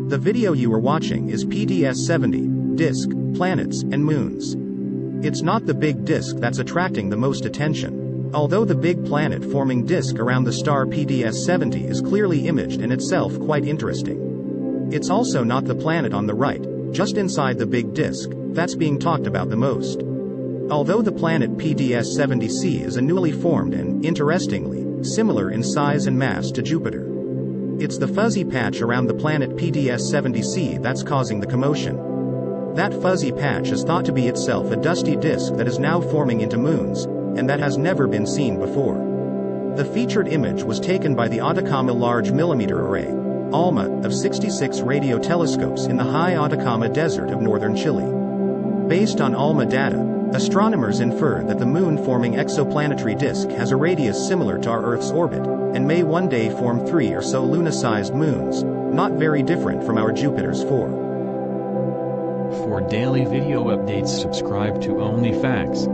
The video you are watching is PDS 70, Disk, Planets and Moons. It's not the big disk that's attracting the most attention. Although the big planet-forming disk around the star PDS 70 is clearly imaged and itself quite interesting. It's also not the planet on the right, just inside the big disk, that's being talked about the most. Although the planet PDS 70c is a newly formed and, interestingly, similar in size and mass to Jupiter. It's the fuzzy patch around the planet PDS 70c that's causing the commotion. That fuzzy patch is thought to be itself a dusty disk that is now forming into moons, and that has never been seen before. The featured image was taken by the Atacama Large Millimeter Array, ALMA, of 66 radio telescopes in the high Atacama Desert of northern Chile. Based on ALMA data, astronomers infer that the moon-forming exoplanetary disk has a radius similar to our Earth's orbit, and may one day form 3 or so Luna-sized moons, not very different from our Jupiter's 4. For daily video updates, subscribe to Only Facts.